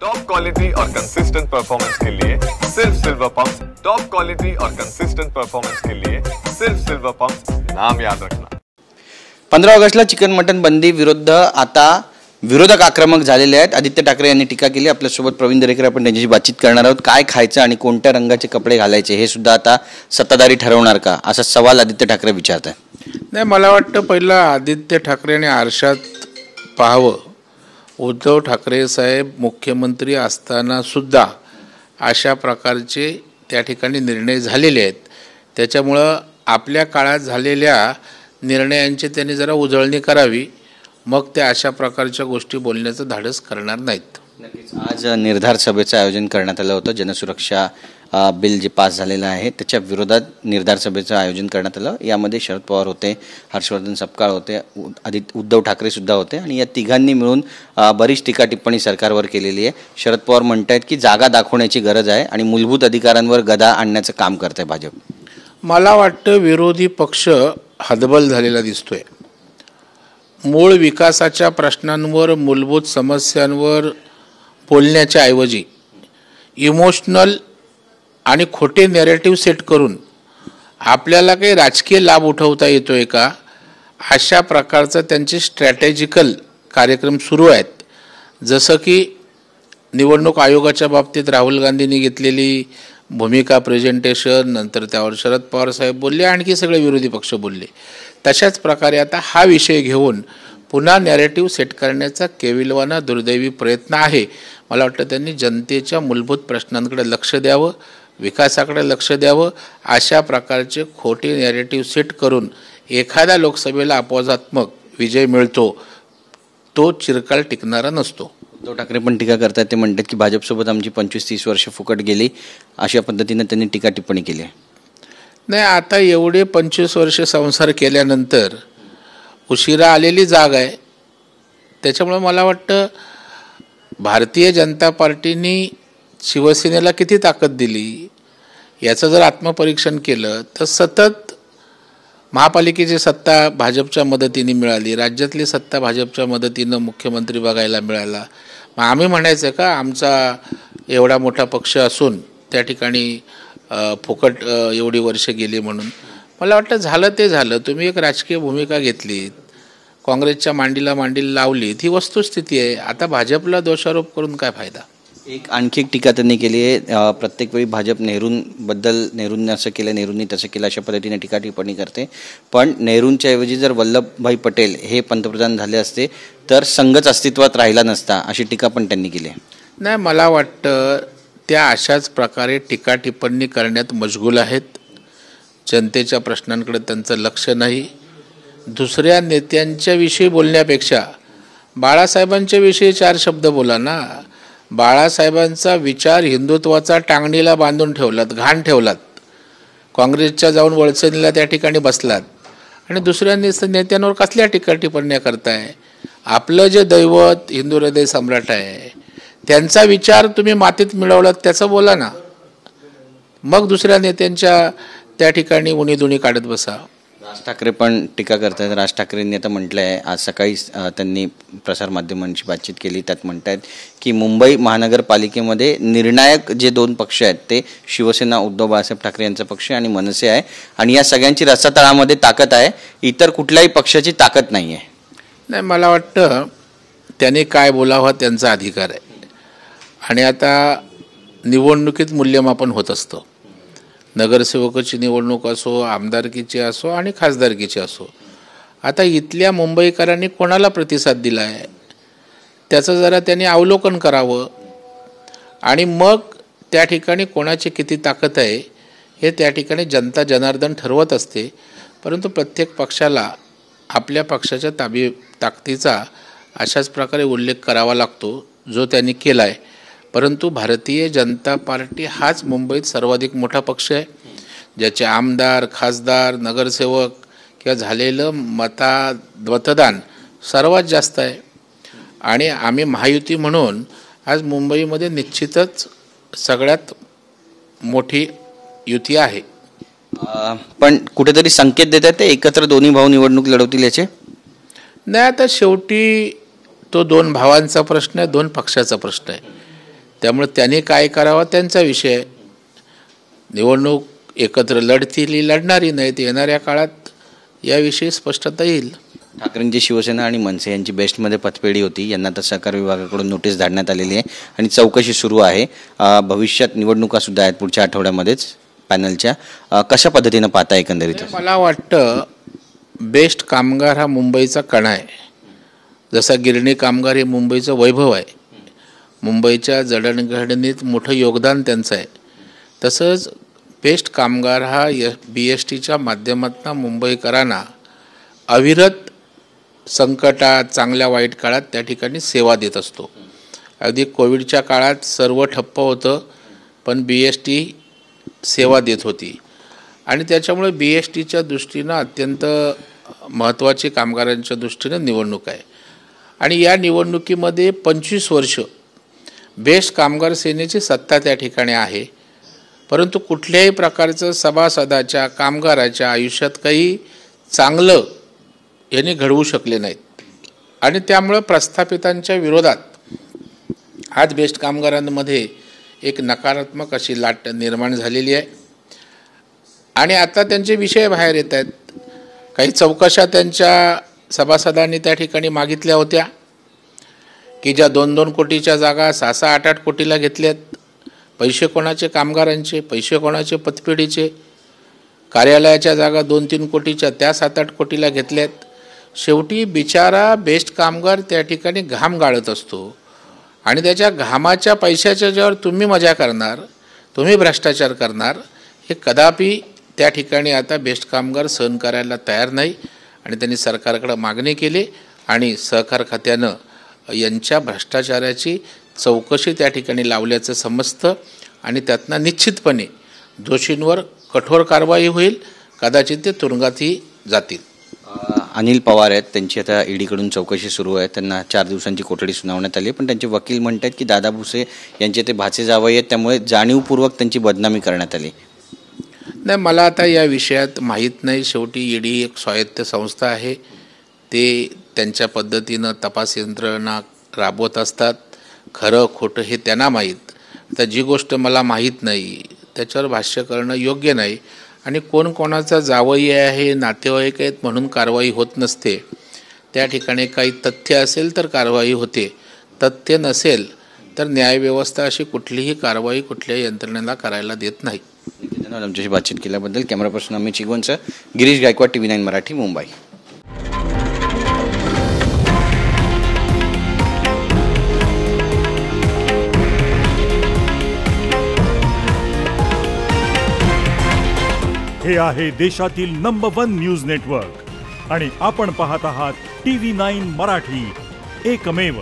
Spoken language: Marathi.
टॉप क्वालिटी और कंसिस्टेंट परफॉर्मेंस के लिए सिर्फ सिल्वर पंप्स। टॉप क्वालिटी और कंसिस्टेंट परफॉर्मेंस के लिए सिर्फ सिल्वर पंप्स, नाम याद रखना। 15 ऑगस्टला चिकन मटन बंदी विरुद्ध आता विरोधक आक्रमक झालेले आहेत। आदित्य ठाकरे यांनी टीका केली। आपल्यासोबत प्रवीण दरेकर आपण त्यांच्याशी बातचीत करणार आहोत। काय खायचं आणि कोणत्या रंगाचे कपडे घालायचे हे सुद्धा आता सत्ताधारी ठरवणार का, असा सवाल आदित्य ठाकरे विचारतात। नाही, मला वाटतं पहिला आदित्य ठाकरेने आरशात पाहावं। उद्धव ठाकरे साहेब मुख्यमंत्री असताना सुद्धा अशा प्रकारचे त्या ठिकाणी निर्णय झालेले आहेत। त्याच्यामुळं आपल्या काळात झालेल्या निर्णयांची त्यांनी जरा उजळणी करावी, मग ते अशा प्रकारच्या गोष्टी बोलण्याचं धाडस करणार नाहीत। नक्कीच आज निर्धार सभेचं आयोजन करण्यात आलं होतं। जनसुरक्षा बिल जे पास झालेलं आहे त्याच्या विरोधात निर्धार सभेचं आयोजन करण्यात आलं। यामध्ये शरद पवार होते, हर्षवर्धन सपकाळ होते, उद्धव ठाकरे सुद्धा होते आणि या तिघांनी मिळून बरीच टीका टिप्पणी सरकारवर केलेली आहे। शरद पवार म्हणतात की जागा दाखवण्याची गरज आहे आणि मूलभूत अधिकारांवर गदा आणण्याचं काम करत आहे भाजप। मला वाटतं विरोधी पक्ष हतबल झालेला दिसतोय। मूळ विकासाच्या प्रश्नांवर, मूलभूत समस्यांवर बोलण्याच्या ऐवजी इमोशनल आणि खोटे नॅरेटिव्ह सेट करून आपल्याला काही राजकीय लाभ उठवता येतोय का, अशा प्रकारचं त्यांचे स्ट्रॅटेजिकल कार्यक्रम सुरू आहेत। जसं की निवडणूक आयोगाच्या बाबतीत राहुल गांधींनी घेतलेली भूमिका प्रेझेंटेशन, नंतर त्यावर शरद पवार साहेब बोलले, आणखी सगळे विरोधी पक्ष बोलले। तशाच प्रकारे आता हा विषय घेऊन पुन्हा नॅरेटिव्ह सेट करण्याचा केविलवाना दुर्दैवी प्रयत्न आहे। मला वाटतं त्यांनी जनतेच्या मूलभूत प्रश्नांकडे लक्ष द्यावं, विकासाकडे लक्ष द्यावं। अशा प्रकारचे खोटे नॅरेटिव्ह सेट करून एखाद्या लोकसभेला अपवादात्मक विजय मिळतो, तो चिरकाल टिकणारा नसतो। उद्धव ठाकरे पण टीका करतात। ते म्हणतात की भाजपसोबत आमची 25-30 वर्ष फुकट गेली, अशा पद्धतीने त्यांनी टीका टिप्पणी केली आहे। नाही, आता एवढे 25 वर्ष संसार केल्यानंतर उशिरा आलेली जाग आहे। त्याच्यामुळे मला वाटतं भारतीय जनता पार्टीने शिवसेनेला किती ताकद दिली याचं जर आत्मपरीक्षण केलं तर सतत महापालिकेची सत्ता भाजपच्या मदतीने मिळाली, राज्यातली सत्ता भाजपच्या मदतीनं मुख्यमंत्री बघायला मिळाला। मग आम्ही म्हणायचं का आमचा एवढा मोठा पक्ष असून त्या ठिकाणी फुकट एवढी वर्ष गेली म्हणून? मला वाटतं झालं ते झालं। तुम्ही एक राजकीय भूमिका घेतलीत, काँग्रेसच्या मांडीला मांडी लावलीत, ही वस्तुस्थिती आहे। आता भाजपला दोषारोप करून काय फायदा? आणखी एक टीका त्यांनी केली आहे। प्रत्येक वेळी भाजप नेहरूंनी असं केलं, नेहरूंनी तसं केलं, अशा पद्धतीने टीका टिप्पणी करते। पण नेहरूंच्या ऐवजी जर वल्लभभाई पटेल हे पंतप्रधान झाले असते तर संघच अस्तित्वात राहिला नसता, अशी टीका पण त्यांनी केली आहे। नाही, मला वाटतं त्या अशाच प्रकारे टीका टिप्पणी करण्यात मशगूल आहेत। जनतेच्या प्रश्नांकडे त्यांचं लक्ष नाही। दुसऱ्या नेत्यांच्या विषयी बोलण्यापेक्षा बाळासाहेबांच्या विषयी 4 शब्द बोला ना। बाळासाहेबांचा विचार हिंदुत्वाचा टांगणीला बांधून ठेवलात, घाण ठेवलात, काँग्रेसच्या जाऊन वळसणीला त्या ठिकाणी बसलात आणि दुसऱ्या नेत्यांवर कसल्या टीका टिप्पण्या करताय? आपलं जे दैवत हिंदू हृदय सम्राट आहे त्यांचा विचार तुम्ही मातीत मिळवलात, त्याचं बोला ना। मग दुसऱ्या नेत्यांच्या त्या ठिकाणी उणीधुणी काढत बसा। राज ठाकरे पण टीका करतात। राज ठाकरेंनी आता म्हटलं आहे, आज सकाळी त्यांनी प्रसारमाध्यमांशी बातचीत केली, त्यात म्हणतात की मुंबई महानगरपालिकेमध्ये निर्णायक जे 2 पक्ष आहेत ते शिवसेना उद्धव बाळासाहेब ठाकरे यांचा पक्ष आणि मनसे आहे आणि या सगळ्यांची रसातळामध्ये ताकद आहे, इतर कुठल्याही पक्षाची ताकद नाही आहे। नाही, मला वाटतं त्यांनी काय बोलावं त्यांचा अधिकार आहे आणि आता निवडणुकीत मूल्यमापन होत असतं। नगरसेवकाची निवडणूक असो, आमदारकीची असो आणि खासदारकीची असो। आता इथल्या मुंबईकरांनी कोणाला प्रतिसाद दिला आहे त्याचं जरा त्यांनी अवलोकन करावं आणि मग त्या ठिकाणी कोणाची किती ताकद आहे हे त्या ठिकाणी जनता जनार्दन ठरवत असते। परंतु प्रत्येक पक्षाला आपल्या पक्षाच्या ताकदीचा अशाच प्रकारे उल्लेख करावा लागतो, जो त्यांनी केला आहे। परंतु भारतीय जनता पार्टी हाच मुंबईत सर्वाधिक मोठा पक्ष आहे, ज्याचे आमदार, खासदार, नगरसेवक किंवा झालेलं मतदान सर्वात जास्त आहे आणि आम्ही महायुती म्हणून आज मुंबईमध्ये निश्चितच सगळ्यात मोठी युती आहे। पण कुठेतरी संकेत देतात ते एकत्र दोन्ही भाऊ निवडणूक लढवतील याचे? नाही, आता शेवटी तो 2 भावांचा प्रश्न आहे, 2 पक्षाचा प्रश्न आहे। त्यामुळे त्याने काय करावं त्यांचा विषय आहे. निवडणूक एकत्र लढतील लढणारी नाहीत, येणाऱ्या काळात याविषयी स्पष्टता येईल. ठाकरेंची शिवसेना आणि मनसे यांची बेस्टमध्ये पतपेढी होती. यांना तर सहकार विभागाकडून नोटीस धाडण्यात आलेली आहे आणि चौकशी सुरू आहे. भविष्यात निवडणुकासुद्धा आहेत पुढच्या आठवड्यामध्येच पॅनलच्या. कशा पद्धतीनं पाहता एकंदरीत? मला वाटतं बेस्ट कामगार हा मुंबईचा कणा आहे. जसा गिरणी कामगार हे मुंबईचं वैभव आहे, मुंबईच्या जडणघडणीत मोठं योगदान त्यांचं आहे, तसंच बेस्ट कामगार हा BSTच्या माध्यमातून मुंबईकरांना अविरत संकटात चांगल्या वाईट काळात त्या ठिकाणी सेवा देत असतो. अगदी कोविडच्या काळात सर्व ठप्प होतं, पण BST सेवा देत होती आणि त्याच्यामुळे BSTच्या दृष्टीनं अत्यंत महत्त्वाची कामगारांच्या दृष्टीनं निवडणूक आहे. आणि या निवडणुकीमध्ये 25 वर्ष बेस्ट कामगार सेनेची सत्ता त्या ठिकाणी आहे, परंतु कुठल्याही प्रकारचं सभासदाच्या कामगाराच्या आयुष्यात काही चांगलं याने घडवू शकले नाहीत आणि त्यामुळं प्रस्थापितांच्या विरोधात आज बेस्ट कामगारांमध्ये एक नकारात्मक अशी लाट निर्माण झालेली आहे. आणि आता त्यांचे विषय बाहेर येत आहेत. काही चौकशा त्यांच्या सभासदांनी त्या ठिकाणी मागितल्या होत्या की ज्या 2-2 कोटीच्या जागा 6-6, 8-8 कोटीला घेतल्यात. पैसे कोणाचे? कामगारांचे. पैसे कोणाचे? पतपेढीचे. कार्यालयाच्या जागा 2-3 कोटीच्या त्या 7-8 कोटीला घेतल्यात. शेवटी बिचारा बेस्ट कामगार त्या ठिकाणी घाम गाळत असतो आणि त्याच्या घामाच्या पैशाच्या ज्यावर तुम्ही मजा करणार, तुम्ही भ्रष्टाचार करणार, हे कदापि त्या ठिकाणी आता बेस्ट कामगार सहन करायला तयार नाही. आणि त्यांनी सरकारकडे मागणी केली आणि सहकार खात्यानं यांच्या भ्रष्टाचाराची चौकशी त्या ठिकाणी लावल्याचं समजतं आणि त्यातनं निश्चितपणे दोषींवर कठोर कारवाई होईल. कदाचित ते तुरुंगातही जातील. अनिल पवार आहेत, त्यांची आता ईडीकडून चौकशी सुरू आहे. त्यांना 4 दिवसांची कोठडी सुनावण्यात आली, पण त्यांचे वकील म्हणतात की दादा भुसे यांचे ते भाचे जावई आहेत, त्यामुळे जाणीवपूर्वक त्यांची बदनामी करण्यात आली. नाही, मला आता या विषयात माहीत नाही. शेवटी ईडी एक स्वायत्त संस्था आहे, ते त्यांच्या पद्धतीनं तपास यंत्रणा राबवत असतात. खरं खोटं हे त्यांना माहीत. तर जी गोष्ट मला माहीत नाही त्याच्यावर भाष्य करणं योग्य नाही. आणि कोण कोणाचा जावई आहे, नातेवाईक आहेत म्हणून कारवाई होत नसते. त्या ठिकाणी काही तथ्य असेल तर कारवाई होते, तथ्य नसेल तर न्यायव्यवस्था अशी कुठलीही कारवाई कुठल्या यंत्रणेला करायला देत नाही. धन्यवाद आमच्याशी बातचीत केल्याबद्दल. कॅमेरा पर्सन अमित चिगवणसह गिरीश गायकवाड, TV9 मराठी, मुंबई. हे आहे देशातील नंबर 1 न्यूज नेटवर्क आणि आपण पाहत आहात TV9 मराठी, एकमेव.